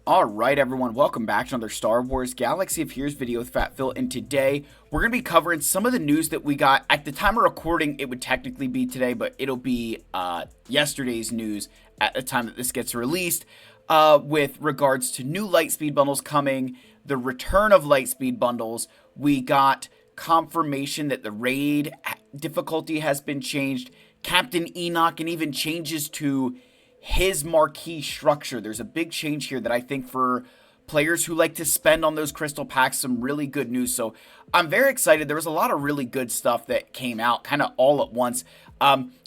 Alright everyone, welcome back to another Star Wars Galaxy of Heroes video with Fat Phil, and today we're going to be covering some of the news that we got. At the time of recording, it would technically be today, but it'll be yesterday's news at the time that this gets released, with regards to new Lightspeed bundles coming, the return of Lightspeed bundles. We got confirmation that the raid difficulty has been changed, Captain Enoch, and even changes to his marquee structure. There's a big change here that I think for players who like to spend on those crystal packs, some really good news. So I'm very excited. There was a lot of really good stuff that came out kind of all at once.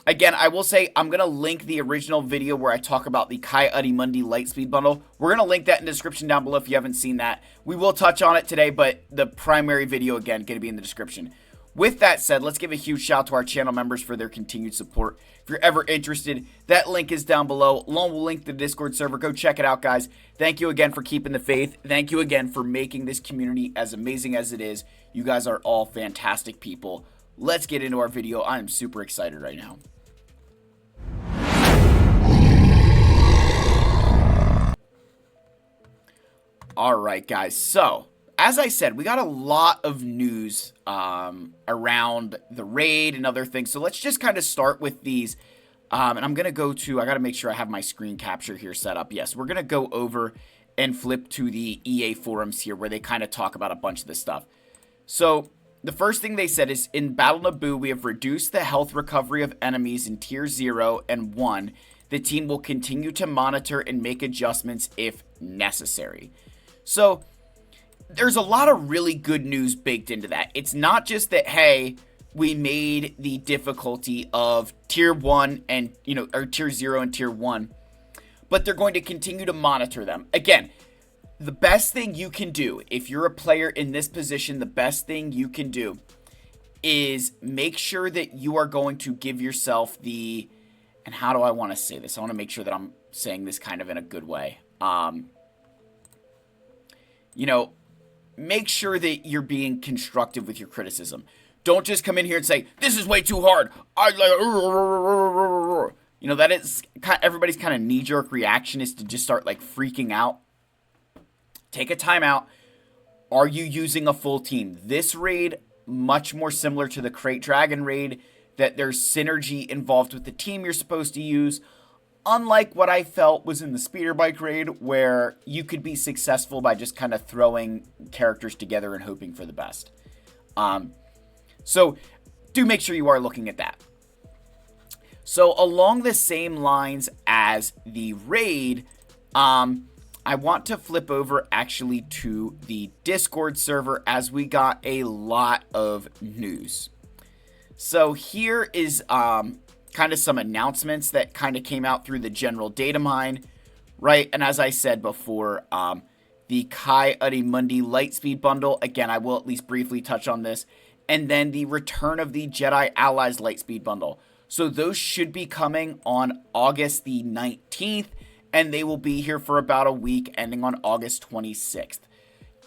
Again, I will say I'm going to link the original video where I talk about the Ki-Adi-Mundi Lightspeed bundle. We're going to link that in the description down below if you haven't seen that. We will touch on it today, but the primary video, again, going to be in the description. With that said, let's give a huge shout out to our channel members for their continued support. If you're ever interested, that link is down below, along with a link to the Discord server. Go check it out, guys. Thank you again for keeping the faith. Thank you again for making this community as amazing as it is. You guys are all fantastic people. Let's get into our video. I am super excited right now. Alright, guys. So, as I said, we got a lot of news around the raid and other things. So let's just kind of start with these. And I'm going to go to, I got to make sure I have my screen capture here set up. Yes, we're going to go over and flip to the EA forums here where they kind of talk about a bunch of this stuff. So the first thing they said is, in Battle Naboo, we have reduced the health recovery of enemies in Tier 0 and 1. The team will continue to monitor and make adjustments if necessary. So there's a lot of really good news baked into that. It's not just that, hey, we made the difficulty of Tier 1 and, or Tier 0 and Tier 1, but they're going to continue to monitor them. Again, the best thing you can do, if you're a player in this position, the best thing you can do is make sure that you are going to give yourself the, and how do I want to say this? I want to make sure that I'm saying this kind of in a good way. Make sure that you're being constructive with your criticism. Don't just come in here and say, this is way too hard. That is, everybody's kind of knee-jerk reaction is to just start, freaking out. Take a time out. Are you using a full team? This raid, much more similar to the Krayt Dragon raid, that there's synergy involved with the team you're supposed to use. Unlike what I felt was in the Speeder Bike raid, where you could be successful by just kind of throwing characters together and hoping for the best. So do make sure you are looking at that. So along the same lines as the raid, I want to flip over actually to the Discord server, as we got a lot of news. So here is kind of some announcements that kind of came out through the general data mine, right? And as I said before, the Ki-Adi-Mundi Lightspeed bundle, again, I will at least briefly touch on this, and then the return of the Jedi Allies Lightspeed bundle. So those should be coming on August the 19th, and they will be here for about a week, ending on August 26th.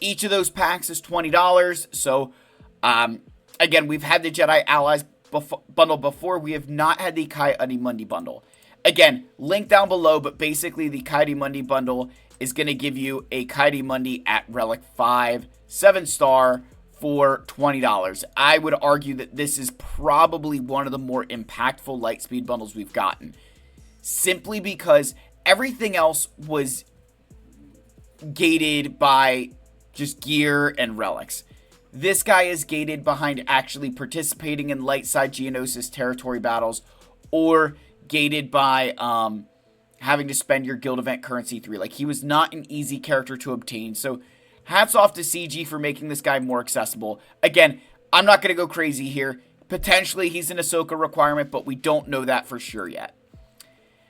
Each of those packs is $20, so again, we've had the Jedi Allies bundle before. We have not had the Ki-Adi-Mundi bundle. Again, link down below, but basically the Ki-Adi-Mundi bundle is going to give you a Ki-Adi-Mundi at Relic 5, 7-star for $20. I would argue that this is probably one of the more impactful Lightspeed bundles we've gotten, simply because everything else was gated by just gear and relics. This guy is gated behind actually participating in light side Geonosis territory battles, or gated by having to spend your guild event currency 3. He was not an easy character to obtain. So hats off to CG for making this guy more accessible. Again, I'm not going to go crazy here. Potentially he's an Ahsoka requirement, but we don't know that for sure yet.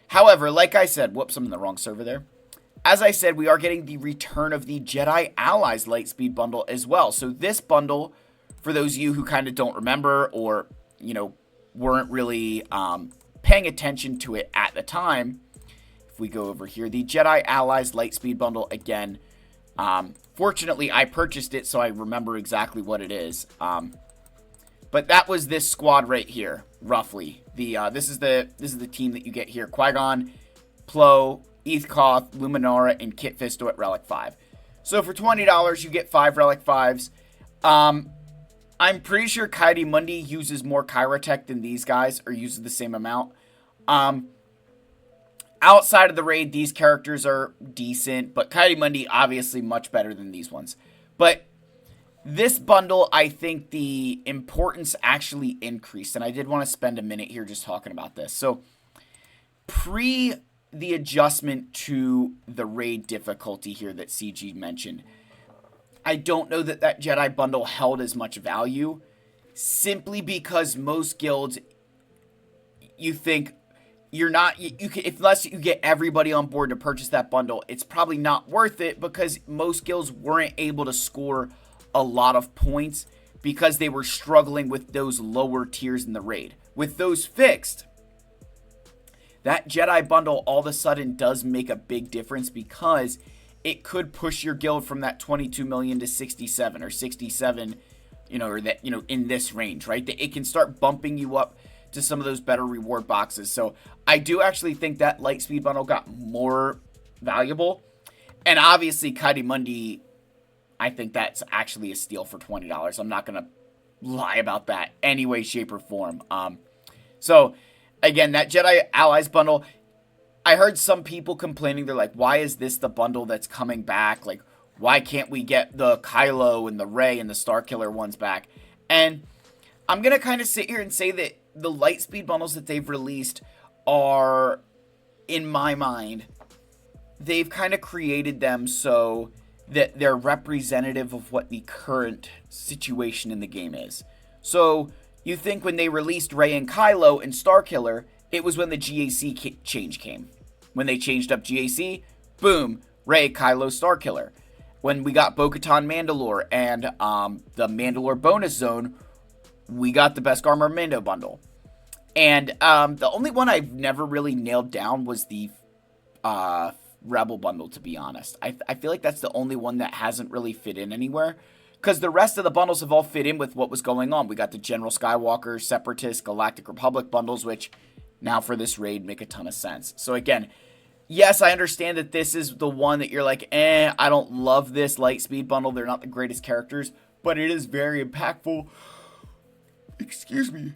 However, like I said, whoops, I'm in the wrong server there. As I said, we are getting the return of the Jedi Allies Lightspeed bundle as well. So this bundle, for those of you who kind of don't remember or, weren't really paying attention to it at the time, if we go over here, the Jedi Allies Lightspeed bundle, again, fortunately I purchased it so I remember exactly what it is. But that was this squad right here, roughly. This is the team that you get here. Qui-Gon, Plo, Ethkoth, Luminara, and Kit Fisto at Relic 5. So for $20, you get 5 Relic 5s. I'm pretty sure Kaidi Mundi uses more Kyrotech than these guys, or uses the same amount. Outside of the raid, these characters are decent, but Kaidi Mundi obviously much better than these ones. But this bundle, I think the importance actually increased, and I did want to spend a minute here just talking about this. So, pre the adjustment to the raid difficulty here that CG mentioned, I don't know that that Jedi bundle held as much value, simply because most guilds, you think, you're not, you can, unless you get everybody on board to purchase that bundle, it's probably not worth it, because most guilds weren't able to score a lot of points because they were struggling with those lower tiers in the raid. With those fixed, that Jedi bundle all of a sudden does make a big difference, because it could push your guild from that 22 million to 67 or 67, or that, in this range, right? That it can start bumping you up to some of those better reward boxes. So I do actually think that Lightspeed bundle got more valuable. And obviously Kaidi Mundi, I think that's actually a steal for $20. I'm not going to lie about that any way, shape, or form. So again, that Jedi Allies bundle, I heard some people complaining. They're like, why is this the bundle that's coming back? Like, why can't we get the Kylo and the Rey and the Starkiller ones back? And I'm going to kind of sit here and say that the Lightspeed bundles that they've released are, in my mind, they've kind of created them so that they're representative of what the current situation in the game is. So you think when they released Rey and Kylo and Starkiller, it was when the GAC change came. When they changed up GAC, boom, Rey, Kylo, Starkiller. When we got Bo-Katan Mandalore and the Mandalore bonus zone, we got the Beskar Mando bundle. And the only one I've never really nailed down was the Rebel bundle, to be honest. I feel like that's the only one that hasn't really fit in anywhere, because the rest of the bundles have all fit in with what was going on. We got the General Skywalker, Separatist, Galactic Republic bundles, which now for this raid make a ton of sense. So again, yes, I understand that this is the one that you're like, I don't love this Lightspeed bundle. They're not the greatest characters, but it is very impactful. Excuse me.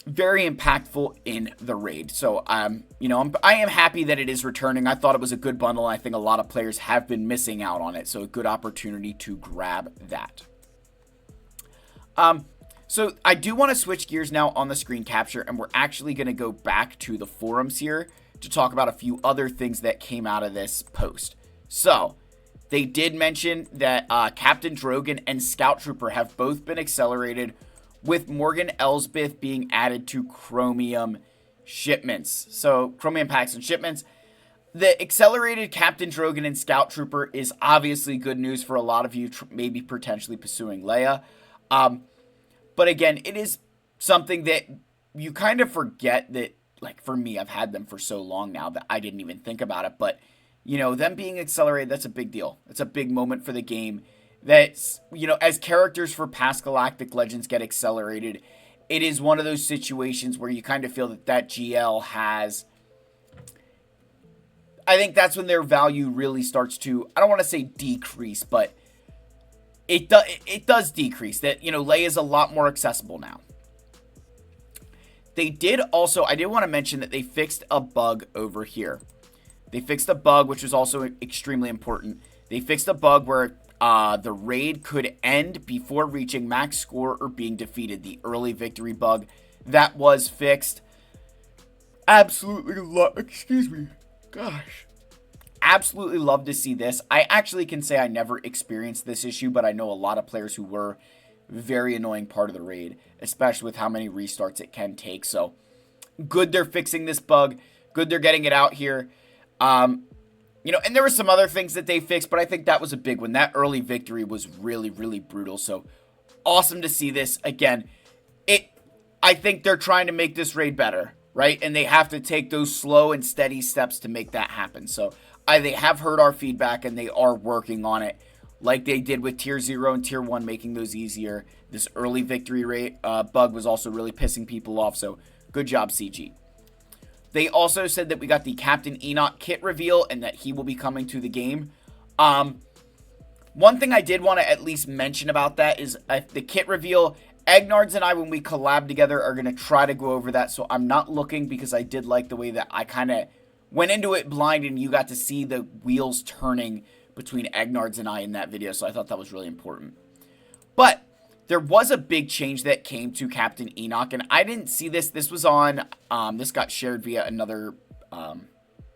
Very impactful in the raid. So, I am happy that it is returning. I thought it was a good bundle, and I think a lot of players have been missing out on it. So, a good opportunity to grab that. So, I do want to switch gears now on the screen capture, and we're actually going to go back to the forums here to talk about a few other things that came out of this post. So, they did mention that Captain Drogon and Scout Trooper have both been accelerated, with Morgan Elsbeth being added to Chromium shipments. So, Chromium packs and shipments. The accelerated Captain Drogon and Scout Trooper is obviously good news for a lot of you, maybe potentially pursuing Leia. But again, it is something that you kind of forget that, like, for me, I've had them for so long now that I didn't even think about it. But, them being accelerated, that's a big deal. It's a big moment for the game. That's, as characters for past Galactic Legends get accelerated, it is one of those situations where you kind of feel that GL has, I think that's when their value really starts to, I don't want to say decrease, but it does decrease. That, Leia is a lot more accessible now. They did also, I did want to mention that they fixed a bug over here. They fixed a bug, which was also extremely important. They fixed a bug where the raid could end before reaching max score or being defeated. The early victory bug that was fixed. Absolutely absolutely love to see this. I actually can say I never experienced this issue, but I know a lot of players who were. Very annoying part of the raid, especially with how many restarts it can take. So good they're fixing this bug. Good they're getting it out here. And there were some other things that they fixed, but I think that was a big one. That early victory was really, really brutal. So awesome to see this. Again, I think they're trying to make this raid better, right? And they have to take those slow and steady steps to make that happen. So they have heard our feedback and they are working on it, like they did with Tier 0 and Tier 1, making those easier. This early victory rate bug was also really pissing people off, so good job, CG. They also said that we got the Captain Enoch kit reveal and that he will be coming to the game. One thing I did want to at least mention about that is the kit reveal. Egnards and I, when we collab together, are going to try to go over that. So I'm not looking, because I did like the way that I kind of went into it blind and you got to see the wheels turning between Egnards and I in that video. So I thought that was really important. But there was a big change that came to Captain Enoch, and I didn't see this. This was on, this got shared via another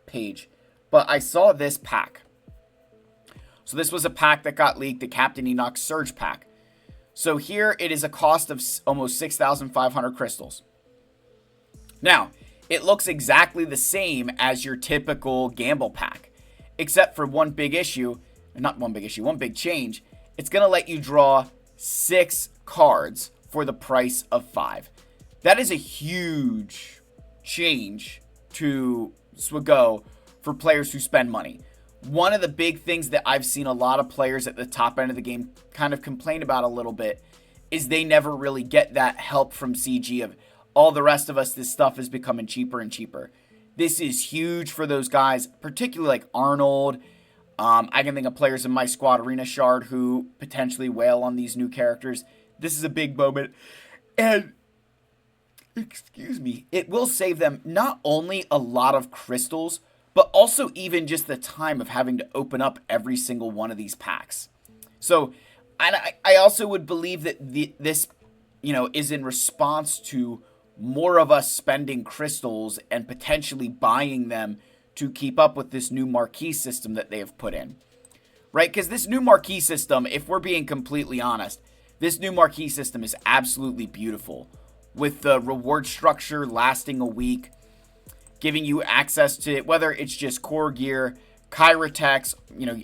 page. But I saw this pack. So this was a pack that got leaked, the Captain Enoch Surge Pack. So here it is a cost of almost 6,500 crystals. Now, it looks exactly the same as your typical Gamble pack, except for one big issue, not one big issue, one big change. It's going to let you draw 6 cards for the price of 5. That is a huge change to SWGOH for players who spend money. One of the big things that I've seen a lot of players at the top end of the game kind of complain about a little bit is they never really get that help from CG of all the rest of us. This stuff is becoming cheaper and cheaper. This is huge for those guys, particularly like Arnold. I can think of players in my squad, Arena Shard, who potentially wail on these new characters. This is a big moment. And, excuse me, it will save them not only a lot of crystals, but also even just the time of having to open up every single one of these packs. So, I also would believe that this, is in response to more of us spending crystals and potentially buying them to keep up with this new marquee system that they have put in. Right? Because this new marquee system, if we're being completely honest, this new marquee system is absolutely beautiful. With the reward structure lasting a week, giving you access to whether it's just core gear, Kyratex,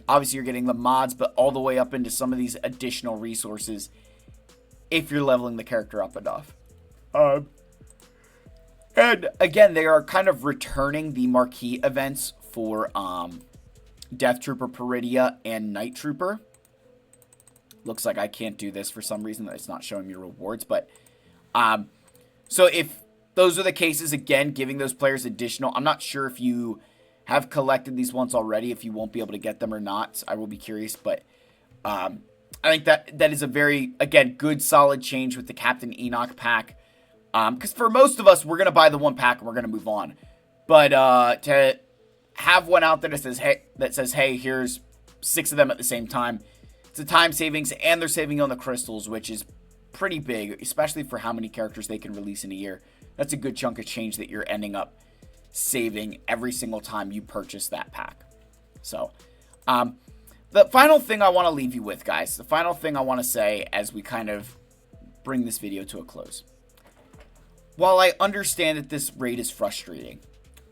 obviously you're getting the mods, but all the way up into some of these additional resources if you're leveling the character up enough. And again, they are kind of returning the marquee events for Death Trooper Peridia and Night Trooper. Looks like I can't do this for some reason. It's not showing me rewards, but so if those are the cases, again, giving those players additional. I'm not sure if you have collected these once already, if you won't be able to get them or not. I will be curious, but I think that is a very, again, good, solid change with the Captain Enoch pack. Because for most of us, we're going to buy the one pack and we're going to move on. But to have one out there that says, hey, here's 6 of them at the same time, it's a time savings, and they're saving on the crystals, which is pretty big, especially for how many characters they can release in a year. That's a good chunk of change that you're ending up saving every single time you purchase that pack. So, the final thing I want to leave you with, guys, the final thing I want to say as we kind of bring this video to a close. While I understand that this raid is frustrating,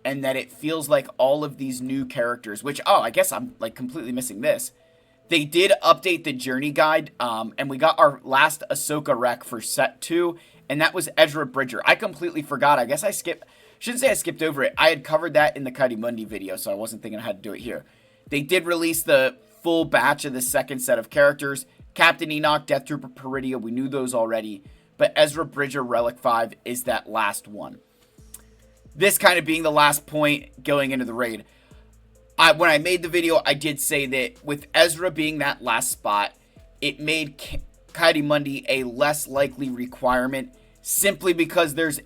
and that it feels like all of these new characters, which, I guess I'm like completely missing this. They did update the journey guide, and we got our last Ahsoka rec for set 2, and that was Ezra Bridger. I completely forgot. I guess shouldn't say I skipped over it. I had covered that in the Kadimundi video, so I wasn't thinking I had to do it here. They did release the full batch of the second set of characters. Captain Enoch, Death Trooper Peridia, we knew those already. But Ezra Bridger Relic 5 is that last one. This kind of being the last point going into the raid. When I made the video, I did say that with Ezra being that last spot, it made Kadimundi a less likely requirement simply because there's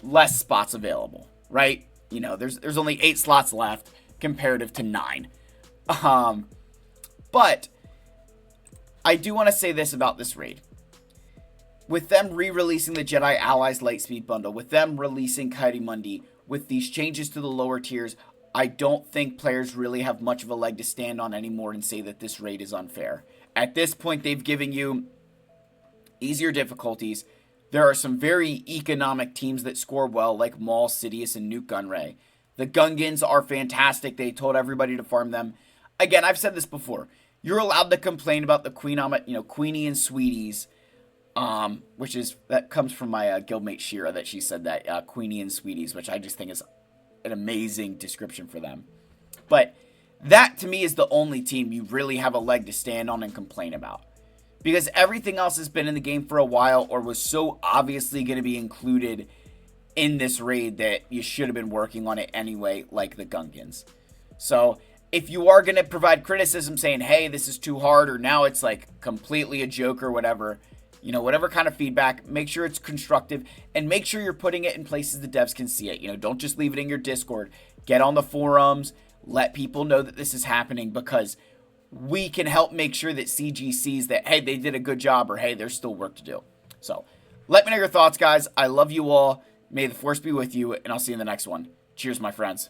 less spots available, right? There's only 8 slots left comparative to 9. But I do want to say this about this raid. With them re-releasing the Jedi Allies Lightspeed Bundle, with them releasing Kadimundi, with these changes to the lower tiers, I don't think players really have much of a leg to stand on anymore and say that this raid is unfair. At this point, they've given you easier difficulties. There are some very economic teams that score well, like Maul, Sidious, and Nuke Gunray. The Gungans are fantastic. They told everybody to farm them. Again, I've said this before. You're allowed to complain about the Queenie and Sweeties, that comes from my guildmate Shira, that she said that, Queenie and Sweeties, which I just think is an amazing description for them. But that, to me, is the only team you really have a leg to stand on and complain about. Because everything else has been in the game for a while or was so obviously going to be included in this raid that you should have been working on it anyway, like the Gungans. So if you are going to provide criticism saying, hey, this is too hard, or now it's like completely a joke or whatever, you know, whatever kind of feedback, make sure it's constructive and make sure you're putting it in places the devs can see it. You know, don't just leave it in your Discord. Get on the forums, let people know that this is happening, because we can help make sure that CG sees that, hey, they did a good job, or hey, there's still work to do. So let me know your thoughts, guys. I love you all. May the force be with you, and I'll see you in the next one. Cheers, my friends.